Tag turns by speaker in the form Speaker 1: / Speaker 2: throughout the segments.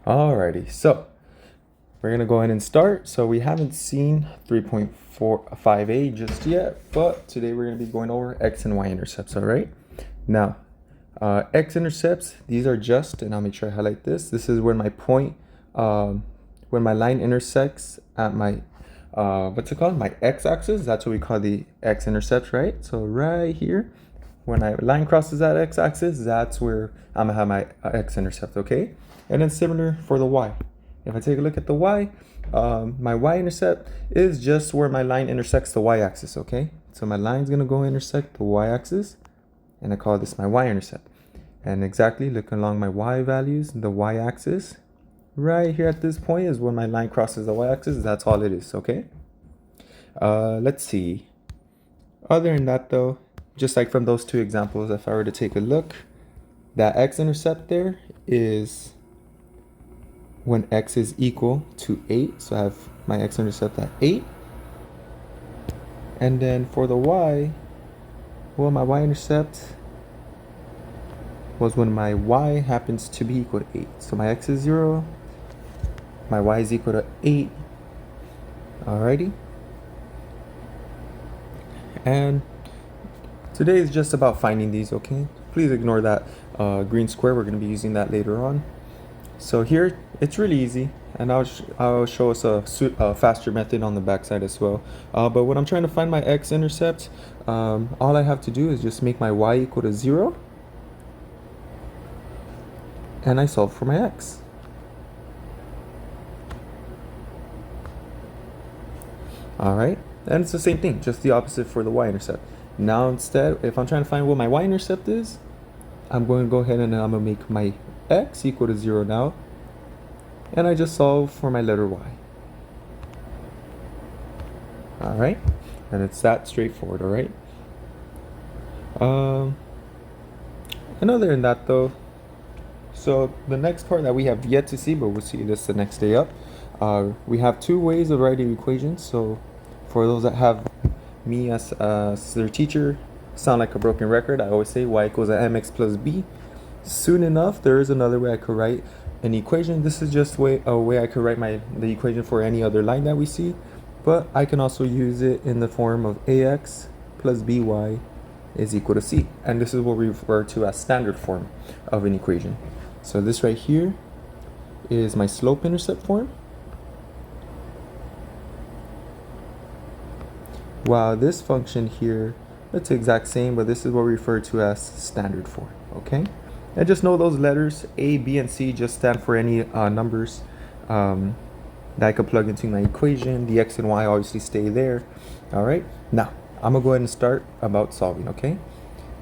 Speaker 1: Alrighty, so we're gonna go ahead and start. So we haven't seen 3.45a just yet, but today we're gonna be going over x and y intercepts. All right. Now, x-intercepts, these are just, and I'll make sure I highlight this. This is when my point, when my line intersects at my, what's it called? My x-axis. That's what we call the x-intercepts, right? So right here, when my line crosses that x-axis, that's where I'm gonna have my x-intercept, okay? And then similar for the y. If I take a look at the y, my y-intercept is just where my line intersects the y-axis, okay? So my line's gonna go intersect the y-axis, and I call this my y-intercept. And exactly, looking along my y values, the y-axis, right here at this point is when my line crosses the y-axis. That's all it is, okay? Let's see. Other than that though, just like from those two examples, if I were to take a look, that x-intercept there is when x is equal to 8. So I have my x-intercept at 8. And then for the y, well, my y-intercept was when my y happens to be equal to 8. So my x is 0, my y is equal to 8. Alrighty. And today is just about finding these, okay? Please ignore that green square. We're going to be using that later on. So here, it's really easy, and I'll show us a faster method on the backside as well. But when I'm trying to find my x-intercept, all I have to do is just make my y equal to 0, and I solve for my x. Alright, and it's the same thing, just the opposite for the y-intercept. Now instead, if I'm trying to find what my y-intercept is, I'm going to go ahead and I'm going to make my x equal to 0 now, and I just solve for my letter y. Alright, and it's that straightforward, alright? And other than that though, so the next part that we have yet to see, but we'll see this the next day up, we have two ways of writing equations. So for those that have me as their teacher, sound like a broken record, I always say y equals mx plus b. Soon enough, there is another way I could write an equation. This is just a way I could write the equation for any other line that we see, but I can also use it in the form of ax plus by is equal to c, and this is what we refer to as standard form of an equation. So this right here is my slope-intercept form, while this function here, it's the exact same, but this is what we refer to as standard form, okay? And just know those letters A, B, and C just stand for any numbers that I could plug into my equation. The x and y obviously stay there. All right, now I'm gonna go ahead and start about solving, okay?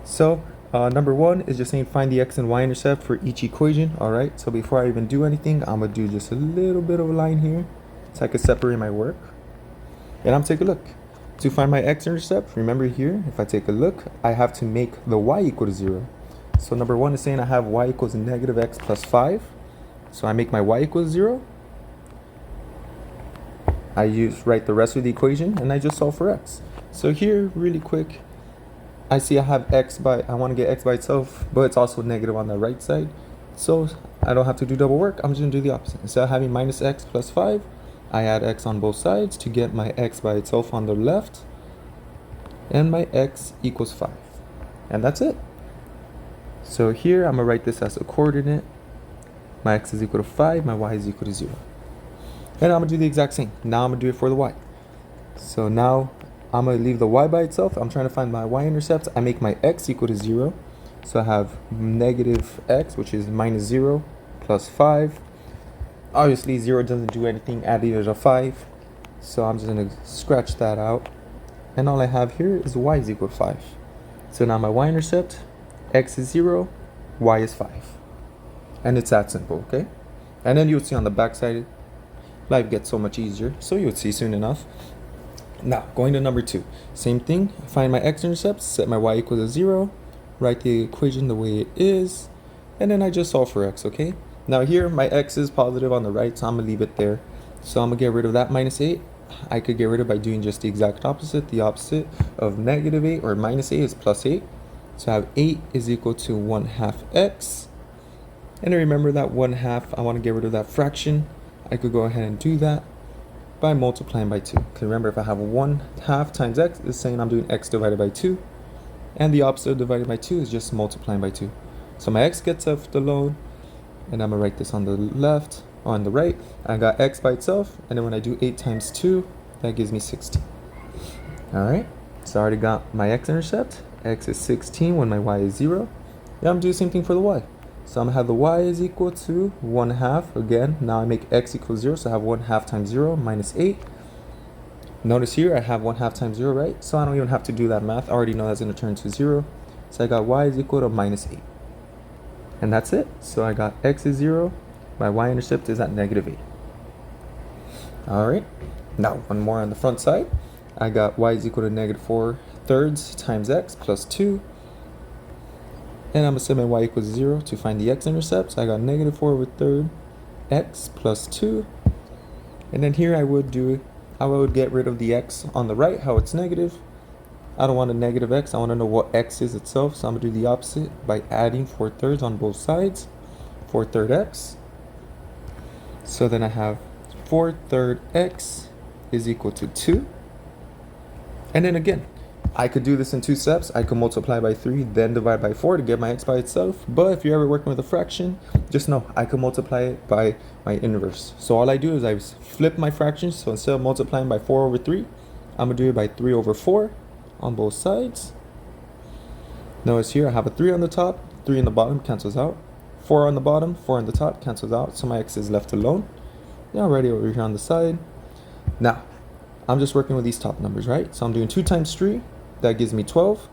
Speaker 1: So number one is just saying find the x and y intercept for each equation. All right, so before I even do anything, I'm gonna do just a little bit of a line here so I can separate my work. And I'm gonna take a look. To find my x-intercept, remember here, if I take a look, I have to make the y equal to 0. So number one is saying I have y equals negative x plus 5. So I make my y equals 0. I write the rest of the equation, and I just solve for x. So here, really quick, I see I have I want to get x by itself, but it's also negative on the right side. So I don't have to do double work. I'm just going to do the opposite. Instead of having minus x plus 5, I add x on both sides to get my x by itself on the left, and my x equals 5. And that's it. So here I'm going to write this as a coordinate. My x is equal to 5, my y is equal to 0. And I'm going to do the exact same. Now I'm going to do it for the y. So now I'm going to leave the y by itself. I'm trying to find my y-intercept. I make my x equal to 0. So I have negative x, which is minus 0, plus 5. Obviously 0 doesn't do anything added to 5. So I'm just going to scratch that out. And all I have here is y is equal to 5. So now my y-intercept, x is 0, y is 5. And it's that simple, okay? And then you'll see on the back side, life gets so much easier. So you'll see soon enough. Now, going to number 2. Same thing, find my x-intercept, set my y equal to 0, write the equation the way it is, and then I just solve for x, okay? Now here, my x is positive on the right, so I'm going to leave it there. So I'm going to get rid of that minus 8. I could get rid of by doing just the exact opposite. The opposite of negative 8 or minus 8 is plus 8. So I have 8 is equal to 1/2 x. And I remember that 1/2, I want to get rid of that fraction. I could go ahead and do that by multiplying by 2. Because remember, if I have 1/2 times x, it's saying I'm doing x divided by 2. And the opposite of divided by 2 is just multiplying by 2. So my x gets left alone. And I'm going to write this on the left, on the right. I got x by itself. And then when I do 8 times 2, that gives me 16. Alright, so I already got my x-intercept. X is 16 when my y is 0. Yeah, I'm going to do the same thing for the y. So I'm going to have the y is equal to 1/2. Again, now I make x equals 0, so I have 1/2 times 0 minus 8. Notice here I have 1/2 times 0, right? So I don't even have to do that math. I already know that's going to turn to 0. So I got y is equal to minus 8. And that's it. So I got x is 0. My y-intercept is at negative 8. Alright, now one more on the front side. I got y is equal to negative 4/3 times x plus 2. And I'm assuming y equals 0 to find the x-intercept. So I got negative 4/3 x plus 2. And then here I would get rid of the x on the right, how it's negative. I don't want a negative x. I want to know what x is itself. So I'm going to do the opposite by adding 4/3 on both sides. 4/3 x. So then I have 4/3 x is equal to 2. And then again, I could do this in 2 steps. I could multiply by 3, then divide by 4 to get my x by itself. But if you're ever working with a fraction, just know I could multiply it by my inverse. So all I do is I flip my fractions. So instead of multiplying by 4/3, I'm going to do it by 3/4 on both sides. Notice here I have a 3 on the top, 3 on the bottom, cancels out. 4 on the bottom, 4 on the top, cancels out. So my x is left alone. Now already over here on the side. Now, I'm just working with these top numbers, right? So I'm doing 2 times 3. That gives me 12.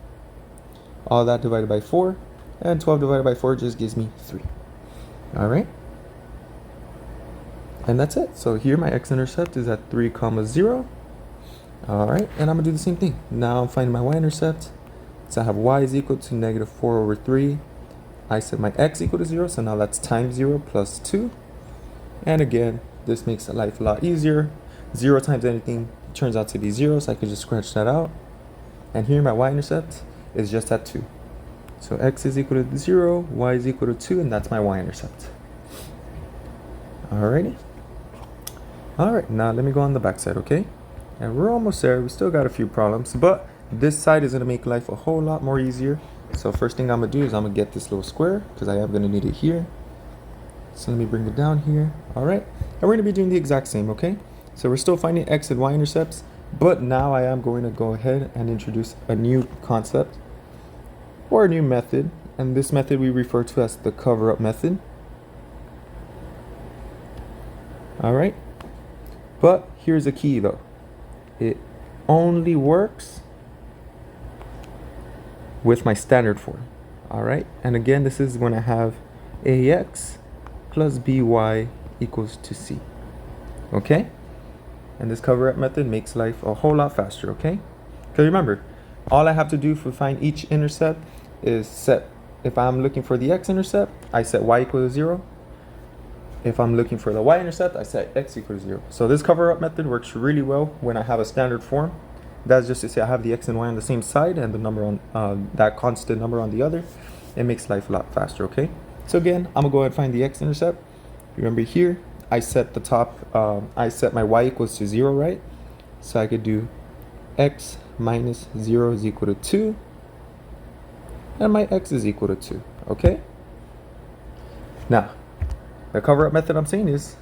Speaker 1: All that divided by 4. And 12 divided by 4 just gives me 3. Alright? And that's it. So here my x-intercept is at 3, 0. Alright, and I'm going to do the same thing. Now I'm finding my y-intercept. So I have y is equal to negative 4/3. I set my x equal to 0, so now that's times 0 plus 2. And again, this makes life a lot easier. 0 times anything turns out to be 0, so I could just scratch that out. And here my y-intercept is just at 2. So x is equal to 0, y is equal to 2, and that's my y-intercept. Alrighty. Alright, now let me go on the back side, okay? And we're almost there. We still got a few problems, but this side is going to make life a whole lot more easier. So first thing I'm going to do is I'm going to get this little square because I am going to need it here. So let me bring it down here. Alright, and we're going to be doing the exact same, okay? So we're still finding x and y-intercepts, but now I am going to go ahead and introduce a new concept or a new method. And this method we refer to as the cover-up method. Alright, but here's a key though. It only works with my standard form. Alright, and again, this is when I have ax plus by equals to c. Okay? And this cover-up method makes life a whole lot faster, okay? Because remember, all I have to do to find each intercept is set, if I'm looking for the x-intercept, I set y equal to 0. If I'm looking for the y-intercept, I set x equal to 0. So this cover-up method works really well when I have a standard form. That's just to say I have the x and y on the same side and the number on that constant number on the other. It makes life a lot faster, okay? So again, I'm gonna go ahead and find the x-intercept. Remember here, I set the top, I set my y equals to 0, right? So I could do x minus 0 is equal to 2. And my x is equal to 2, okay? Now, the cover-up method I'm saying is,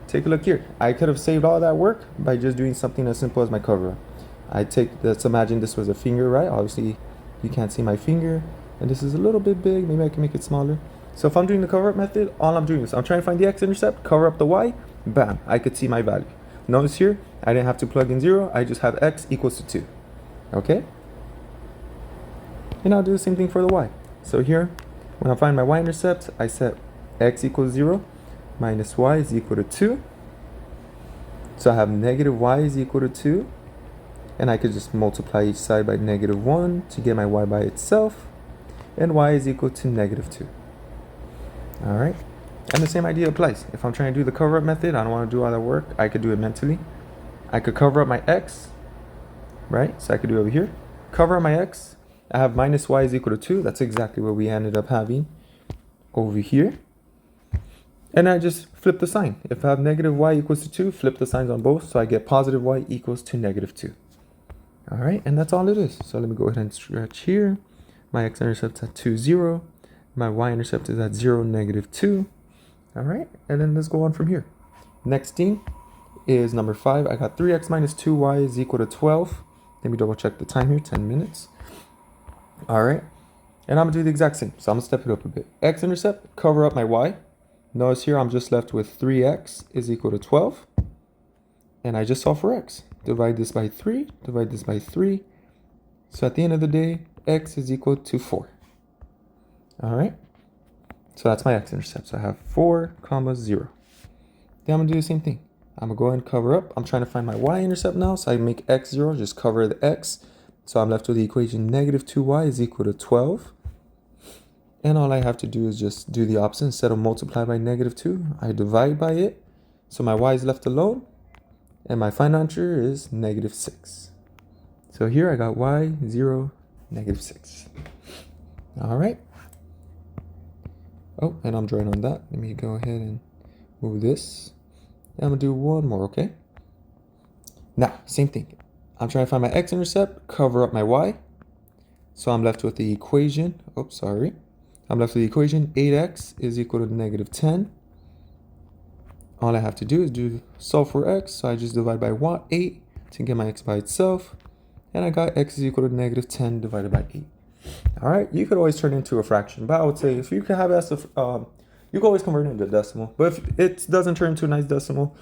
Speaker 1: take a look here. I could have saved all that work by just doing something as simple as my cover-up. Let's imagine this was a finger, right? Obviously, you can't see my finger. And this is a little bit big. Maybe I can make it smaller. So if I'm doing the cover-up method, all I'm doing is I'm trying to find the x-intercept, cover up the y, bam, I could see my value. Notice here, I didn't have to plug in 0. I just have x equals to 2. Okay? And I'll do the same thing for the y. So here, when I find my y-intercept, I set x equals 0 minus y is equal to 2. So I have negative y is equal to 2. And I could just multiply each side by negative 1 to get my y by itself. And y is equal to negative 2. Alright? And the same idea applies. If I'm trying to do the cover-up method, I don't want to do all that work. I could do it mentally. I could cover up my x. Right? So I could do it over here. Cover up my x. I have minus y is equal to 2. That's exactly what we ended up having over here. And I just flip the sign. If I have negative y equals to 2, flip the signs on both, so I get positive y equals to negative 2. All right, and that's all it is. So let me go ahead and stretch here. My x-intercept at 2, 0. My y-intercept is at 0, negative 2. All right, and then let's go on from here. Next thing is number 5. I got 3x minus 2y is equal to 12. Let me double check the time here, 10 minutes. All right, and I'm gonna do the exact same. So I'm gonna step it up a bit. X-intercept, cover up my y. Notice here I'm just left with 3x is equal to 12. And I just solve for x. Divide this by 3, divide this by 3. So at the end of the day, x is equal to 4. All right, so that's my x-intercept. So I have 4, 0. Then I'm gonna do the same thing. I'm gonna go ahead and cover up. I'm trying to find my y-intercept now, so I make x 0, just cover the x. So I'm left with the equation negative 2y is equal to 12. And all I have to do is just do the opposite. Instead of multiply by negative 2, I divide by it. So my y is left alone. And my final answer is negative 6. So here I got y 0, negative 6. All right. Oh, and I'm drawing on that. Let me go ahead and move this. And I'm going to do one more, okay? Now, same thing. I'm trying to find my x-intercept, cover up my y. So I'm left with the equation. Oops, sorry. I'm left with the equation 8x is equal to negative 10. All I have to do is solve for x. So I just divide by 8 to get my x by itself. And I got x is equal to negative 10 divided by 8. All right, you could always turn it into a fraction. But I would say if you can have as a, you can always convert it into a decimal. But if it doesn't turn into a nice decimal,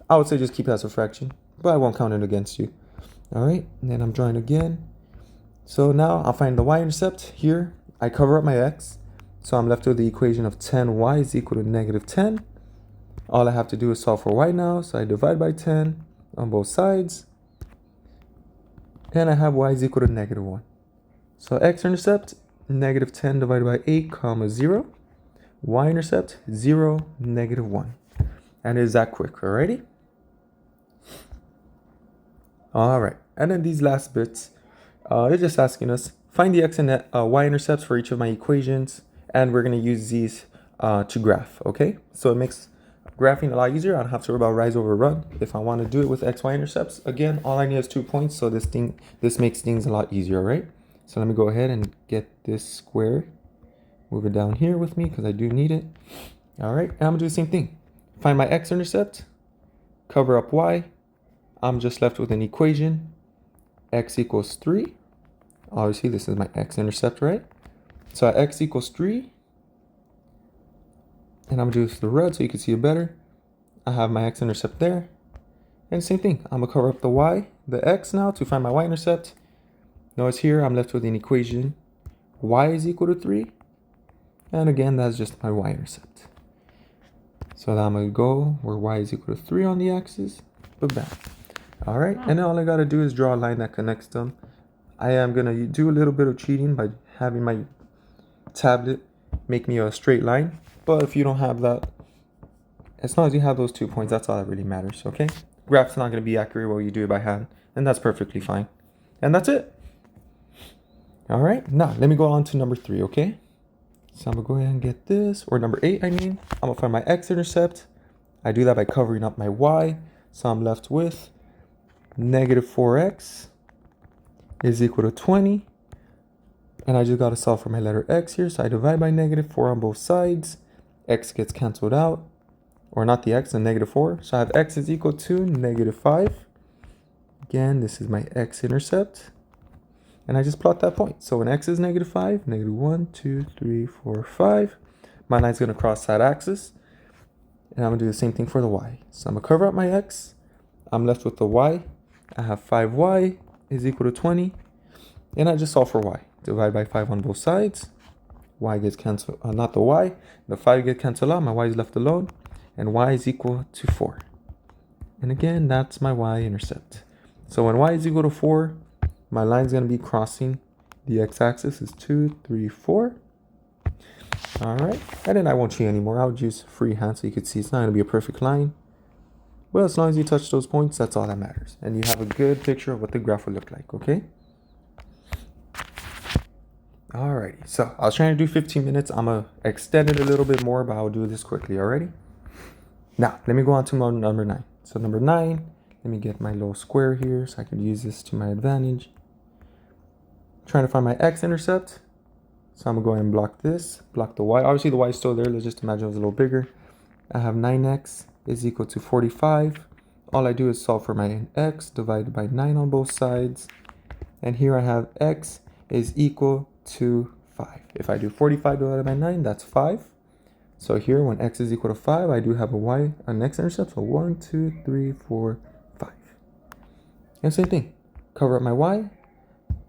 Speaker 1: I would say just keep it as a fraction. But I won't count it against you. All right, and then I'm drawing again. So now I'll find the y-intercept here. I cover up my x. So I'm left with the equation of 10y is equal to negative 10. All I have to do is solve for y now. So I divide by 10 on both sides. And I have y is equal to negative 1. So x-intercept, negative 10 divided by 8, 0. Y-intercept, 0, negative 1. And it is that quick, alrighty? All right, and then these last bits, they're just asking us, find the x and y-intercepts for each of my equations. And we're going to use these to graph, okay? So it makes graphing a lot easier. I don't have to worry about rise over run. If I want to do it with x, y-intercepts, again, all I need is 2 points. So this makes things a lot easier, right? So let me go ahead and get this square. Move it down here with me because I do need it. All right, and I'm going to do the same thing. Find my x-intercept, cover up y. I'm just left with an equation, x equals 3. Obviously, this is my x-intercept, right? So at x equals 3, and I'm going to do this with the red so you can see it better. I have my x-intercept there. And same thing, I'm going to cover up the x now to find my y-intercept. Notice here I'm left with an equation, y is equal to 3. And again, that's just my y-intercept. So now I'm going to go where y is equal to 3 on the axis, but bam. All right, and then all I got to do is draw a line that connects them. I am going to do a little bit of cheating by having my tablet make me a straight line. But if you don't have that, as long as you have those 2 points, that's all that really matters, okay? Graph's not going to be accurate while you do it by hand, and that's perfectly fine. And that's it. All right, now let me go on to number 3, okay? So I'm going to go ahead and get this, or number 8, I mean. I'm going to find my x-intercept. I do that by covering up my y. So I'm left with negative 4x is equal to 20. And I just got to solve for my letter x here. So I divide by negative 4 on both sides. X gets canceled out. Or not the x, the negative 4. So I have x is equal to negative 5. Again, this is my x-intercept. And I just plot that point. So when x is negative 5, negative 1, 2, 3, 4, 5. My line's going to cross that axis. And I'm going to do the same thing for the y. So I'm going to cover up my x. I'm left with the y. I have 5y is equal to 20. And I just solve for y. Divide by 5 on both sides. Y gets canceled, not the y. The 5 gets canceled out. My y is left alone. And y is equal to 4. And again, that's my y-intercept. So when y is equal to 4, my line's going to be crossing the x-axis is 2, 3, 4. All right. And then I won't cheat anymore. I'll use freehand so you can see it's not going to be a perfect line. Well, as long as you touch those points, that's all that matters. And you have a good picture of what the graph would look like, okay? Alrighty, so I was trying to do 15 minutes. I'm going to extend it a little bit more, but I'll do this quickly, already? Now, let me go on to number 9. So number 9, let me get my little square here so I can use this to my advantage. Trying to find my x-intercept. So I'm going to go ahead and block this, block the y. Obviously, the y is still there. Let's just imagine it was a little bigger. I have 9x is equal to 45. All I do is solve for my x, divided by 9 on both sides. And here I have x is equal to 5. If I do 45 divided by 9, that's 5. So here, when x is equal to 5, I do have an x-intercept. So 1, 2, 3, 4, 5. And same thing. Cover up my y.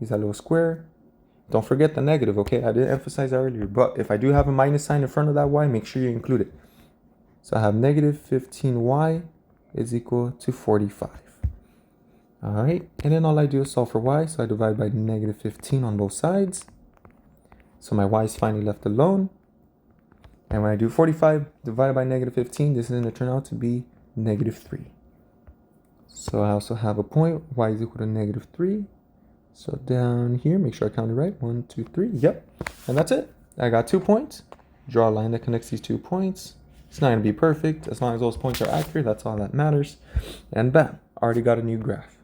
Speaker 1: Use that little square. Don't forget the negative, okay? I didn't emphasize that earlier. But if I do have a minus sign in front of that y, make sure you include it. So I have negative 15y is equal to 45. All right. And then all I do is solve for y. So I divide by negative 15 on both sides. So my y is finally left alone. And when I do 45 divided by negative 15, this is going to turn out to be negative 3. So I also have a point, y is equal to negative 3. So down here, make sure I counted right. 1, 2, 3. Yep. And that's it. I got 2 points. Draw a line that connects these 2 points. It's not going to be perfect. As long as those points are accurate, that's all that matters. And bam, already got a new graph.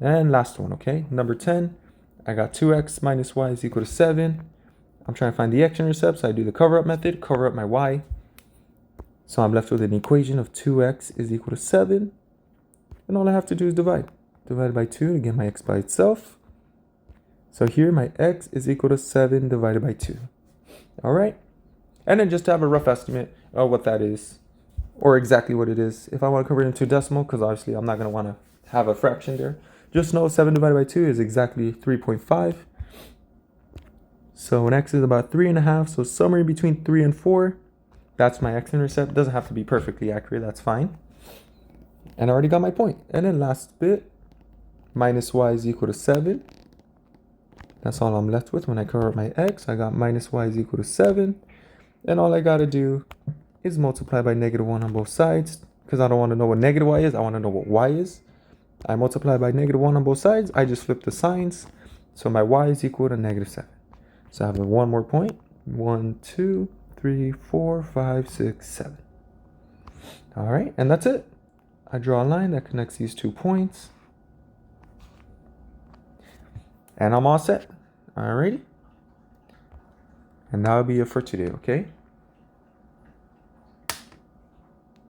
Speaker 1: And last one, okay? Number 10, I got 2x minus y is equal to 7. I'm trying to find the x-intercept, so I do the cover-up method, cover up my y. So I'm left with an equation of 2x is equal to 7. And all I have to do is divide. Divide by 2 to get my x by itself. So here my x is equal to 7 divided by 2. All right? And then just to have a rough estimate of what that is, or exactly what it is, if I want to convert it into decimal, because obviously I'm not going to want to have a fraction there, just know 7 divided by 2 is exactly 3.5. So when x is about 3.5, so somewhere between 3 and 4, that's my x-intercept. Doesn't have to be perfectly accurate, that's fine. And I already got my point. And then last bit, minus y is equal to 7. That's all I'm left with when I cover up my x. I got minus y is equal to 7. And all I got to do is multiply by negative 1 on both sides. Because I don't want to know what negative y is. I want to know what y is. I multiply by negative 1 on both sides. I just flip the signs. So my y is equal to negative 7. So I have one more point. 1, 2, 3, 4, 5, 6, 7. All right. And that's it. I draw a line that connects these 2 points. And I'm all set. Alrighty. And that'll be it for today, okay?